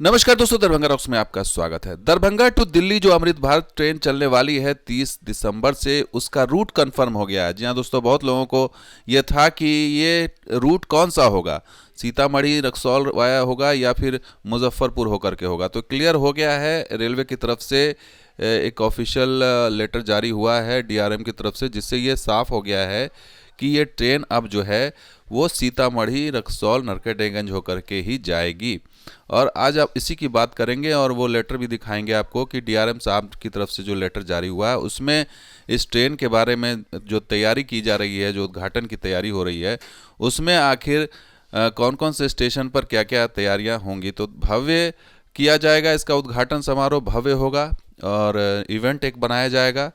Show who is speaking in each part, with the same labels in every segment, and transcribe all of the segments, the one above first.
Speaker 1: नमस्कार दोस्तों, दरभंगा रॉक्स में आपका स्वागत है। दरभंगा टू दिल्ली जो अमृत भारत ट्रेन चलने वाली है 30 दिसंबर से, उसका रूट कंफर्म हो गया है। जी हाँ दोस्तों, बहुत लोगों को ये था कि ये रूट कौन सा होगा, सीतामढ़ी रक्सौल वाया होगा या फिर मुजफ्फरपुर होकर के होगा। तो क्लियर हो गया है, रेलवे की तरफ से एक ऑफिशियल लेटर जारी हुआ है डीआरएम की तरफ से, जिससे ये साफ हो गया है कि ये ट्रेन अब जो है वो सीतामढ़ी रक्सौल नरकटियागंज होकर के ही जाएगी। और आज आप इसी की बात करेंगे और वो लेटर भी दिखाएंगे आपको कि डीआरएम साहब की तरफ से जो लेटर जारी हुआ है उसमें इस ट्रेन के बारे में जो तैयारी की जा रही है, जो उद्घाटन की तैयारी हो रही है, उसमें आखिर कौन कौन से स्टेशन पर क्या क्या तैयारियां होंगी। तो भव्य किया जाएगा, इसका उद्घाटन समारोह भव्य होगा और इवेंट एक बनाया जाएगा।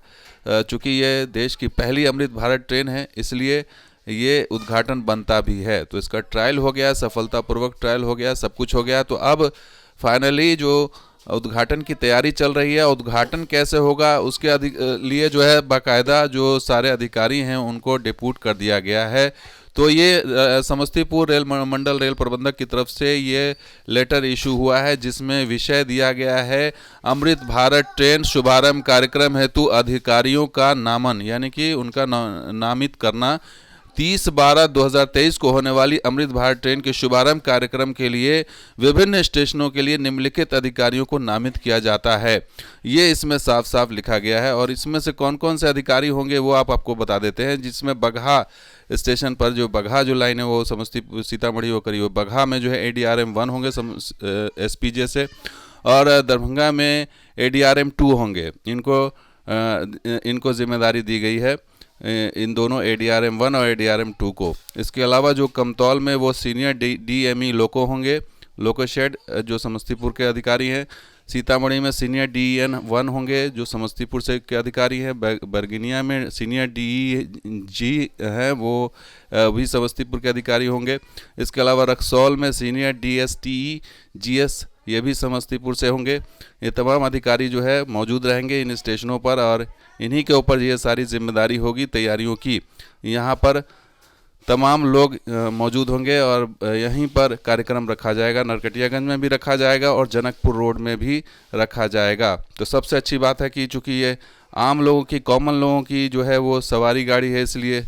Speaker 1: चूँकि ये देश की पहली अमृत भारत ट्रेन है, इसलिए ये उद्घाटन बनता भी है। तो इसका ट्रायल हो गया, सफलतापूर्वक ट्रायल हो गया, सब कुछ हो गया। तो अब फाइनली जो उद्घाटन की तैयारी चल रही है, उद्घाटन कैसे होगा उसके लिए जो है बाकायदा जो सारे अधिकारी हैं उनको डिप्यूट कर दिया गया है। तो ये समस्तीपुर रेल मंडल रेल प्रबंधक की तरफ से ये लेटर इशू हुआ है, जिसमें विषय दिया गया है अमृत भारत ट्रेन शुभारंभ कार्यक्रम हेतु अधिकारियों का नामन, यानी कि उनका नामित करना। 30/12/2023 को होने वाली अमृत भारत ट्रेन के शुभारंभ कार्यक्रम के लिए विभिन्न स्टेशनों के लिए निम्नलिखित अधिकारियों को नामित किया जाता है। ये इसमें साफ साफ लिखा गया है। और इसमें से कौन कौन से अधिकारी होंगे वो आपको बता देते हैं। जिसमें बगहा स्टेशन पर जो बगहा जो लाइन है वो समस्तीपुर सीतामढ़ी होकर ही बगहा में जो है ADRM 1 होंगे SPJ से, और दरभंगा में ADRM 2 होंगे। इनको जिम्मेदारी दी गई है, इन दोनों ADRM 1 और ADRM 2 को। इसके अलावा जो कमतौल में वो सीनियर DME लोको होंगे, लोको शेड जो समस्तीपुर के अधिकारी हैं। सीतामढ़ी में सीनियर DEN 1 होंगे जो समस्तीपुर से के अधिकारी हैं। बरगिनिया में सीनियर DEG हैं, वो भी समस्तीपुर के अधिकारी होंगे। इसके अलावा रक्सौल में सीनियर DSTE GS ये भी समस्तीपुर से होंगे। ये तमाम अधिकारी जो है मौजूद रहेंगे इन स्टेशनों पर और इन्हीं के ऊपर ये सारी जिम्मेदारी होगी तैयारियों की। यहाँ पर तमाम लोग मौजूद होंगे और यहीं पर कार्यक्रम रखा जाएगा। नरकटियागंज में भी रखा जाएगा और जनकपुर रोड में भी रखा जाएगा। तो सबसे अच्छी बात है कि चूँकि ये आम लोगों की, कॉमन लोगों की जो है वो सवारी गाड़ी है, इसलिए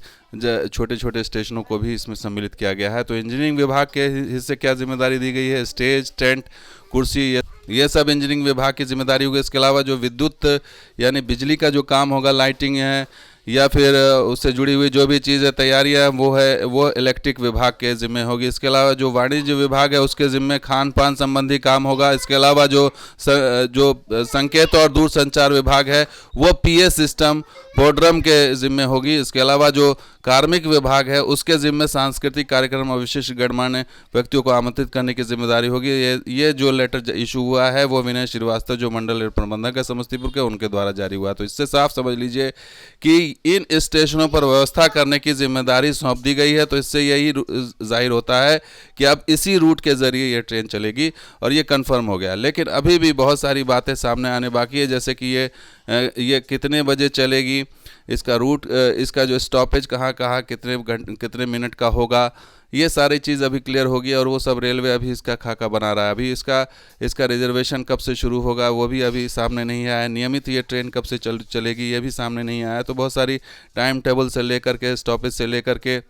Speaker 1: छोटे छोटे स्टेशनों को भी इसमें सम्मिलित किया गया है। तो इंजीनियरिंग विभाग के हिस्से क्या जिम्मेदारी दी गई है, स्टेज, टेंट, कुर्सी, ये सब इंजीनियरिंग विभाग की जिम्मेदारी होगी। इसके अलावा जो विद्युत यानी बिजली का जो काम होगा, लाइटिंग है या फिर उससे जुड़ी हुई जो भी चीज़ें तैयारियां वो इलेक्ट्रिक विभाग के ज़िम्मे होगी। इसके अलावा जो वाणिज्य विभाग है उसके ज़िम्मे खान पान संबंधी काम होगा। इसके अलावा जो संकेत और दूरसंचार विभाग है वो PA सिस्टम बोर्डरम के ज़िम्मे होगी। इसके अलावा जो कार्मिक विभाग है उसके ज़िम्मे सांस्कृतिक कार्यक्रम और विशिष्ट गणमान्य व्यक्तियों को आमंत्रित करने की जिम्मेदारी होगी। ये जो लेटर इशू हुआ है वो विनय श्रीवास्तव जो मंडल रेल प्रबंधक है समस्तीपुर के, उनके द्वारा जारी हुआ। तो इससे साफ समझ लीजिए कि इन स्टेशनों पर व्यवस्था करने की जिम्मेदारी सौंप दी गई है। तो इससे यही जाहिर होता है कि अब इसी रूट के ज़रिए ये ट्रेन चलेगी और ये कंफर्म हो गया। लेकिन अभी भी बहुत सारी बातें सामने आने बाकी है, जैसे कि ये कितने बजे चलेगी, इसका रूट, इसका जो स्टॉपेज कहाँ कितने मिनट का होगा, ये सारी चीज़ अभी क्लियर होगी। और वो सब रेलवे अभी इसका खाका बना रहा है। अभी इसका रिजर्वेशन कब से शुरू होगा वो भी अभी सामने नहीं आया। नियमित ये ट्रेन कब से चलेगी ये भी सामने नहीं आया। तो बहुत सारी टाइम टेबल से लेकर के, स्टॉपेज से लेकर के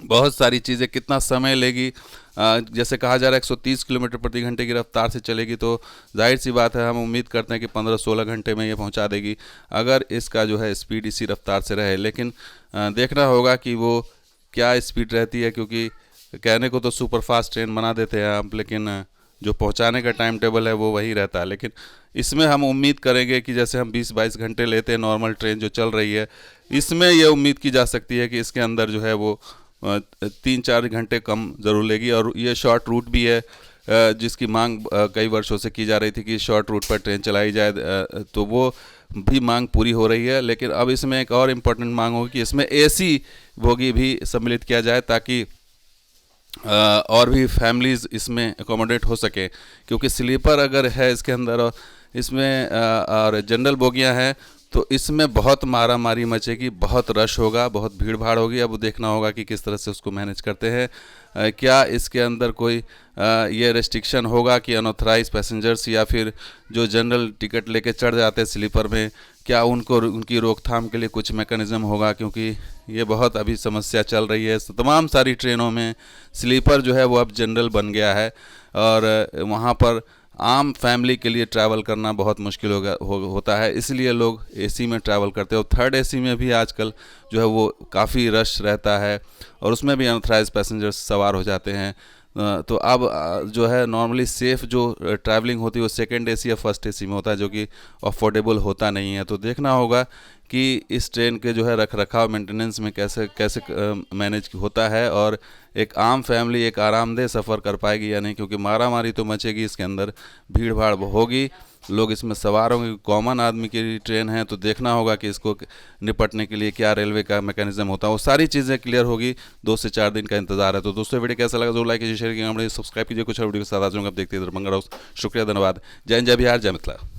Speaker 1: बहुत सारी चीज़ें, कितना समय लेगी। जैसे कहा जा रहा है 130 किलोमीटर प्रति घंटे की रफ्तार से चलेगी, तो जाहिर सी बात है हम उम्मीद करते हैं कि 15-16 घंटे में ये पहुंचा देगी, अगर इसका जो है स्पीड इसी रफ्तार से रहे। लेकिन देखना होगा कि वो क्या स्पीड रहती है, क्योंकि कहने को तो सुपर फास्ट ट्रेन बना देते हैं आप, लेकिन जो पहुंचाने का टाइम टेबल है वो वही रहता है। लेकिन इसमें हम उम्मीद करेंगे कि जैसे हम 20-22 घंटे लेते हैं नॉर्मल ट्रेन जो चल रही है, इसमें ये उम्मीद की जा सकती है कि इसके अंदर जो है वो 3-4 घंटे कम ज़रूर लेगी। और ये शॉर्ट रूट भी है, जिसकी मांग कई वर्षों से की जा रही थी कि शॉर्ट रूट पर ट्रेन चलाई जाए, तो वो भी मांग पूरी हो रही है। लेकिन अब इसमें एक और इम्पोर्टेंट मांग होगी कि इसमें AC बोगी भी सम्मिलित किया जाए, ताकि और भी फैमिलीज़ इसमें एकोमोडेट हो सके। क्योंकि स्लीपर अगर है इसके अंदर और इसमें और जनरल बोगियां हैं, तो इसमें बहुत मारा मारी मचेगी, बहुत रश होगा, बहुत भीड़ भाड़ होगी। अब देखना होगा कि किस तरह से उसको मैनेज करते हैं। क्या इसके अंदर कोई ये रेस्ट्रिक्शन होगा कि अनऑथराइज पैसेंजर्स या फिर जो जनरल टिकट लेके चढ़ जाते हैं स्लीपर में, क्या उनको उनकी रोकथाम के लिए कुछ मैकेनिज़्म होगा, क्योंकि ये बहुत अभी समस्या चल रही है। तमाम सारी ट्रेनों में स्लीपर जो है वो अब जनरल बन गया है और वहाँ पर आम फैमिली के लिए ट्रैवल करना बहुत मुश्किल होता है, इसलिए लोग एसी में ट्रैवल करते हैं। और थर्ड एसी में भी आजकल जो है वो काफ़ी रश रहता है और उसमें भी अनऑथराइज पैसेंजर्स सवार हो जाते हैं। तो अब जो है नॉर्मली सेफ़ जो ट्रैवलिंग होती है वो सेकंड एसी या फर्स्ट एसी में होता है, जो कि अफोर्डेबल होता नहीं है। तो देखना होगा कि इस ट्रेन के जो है रख रखाव मेंटेनेंस में कैसे कैसे मैनेज होता है और एक आम फैमिली एक आरामदेह सफ़र कर पाएगी या नहीं, क्योंकि मारा मारी तो मचेगी इसके अंदर, भीड़ भाड़ होगी, लोग इसमें सवार होंगे। कॉमन आदमी की ट्रेन है तो देखना होगा कि इसको निपटने के लिए क्या रेलवे का मैकेनिज्म होता है। वो सारी चीज़ें क्लियर होगी, 2 से 4 दिन का इंतजार है। तो दोस्तों वीडियो कैसा लगा जरूर लाइक कीजिए, शेयर कीजिए, सब्सक्राइब कीजिए। कुछ और वीडियो के साथ आ जाऊँगा। आप देखते हैं दरभंगा राउस। शुक्रिया, धन्यवाद। जय हिंद, जय बिहार, जय मिथिला।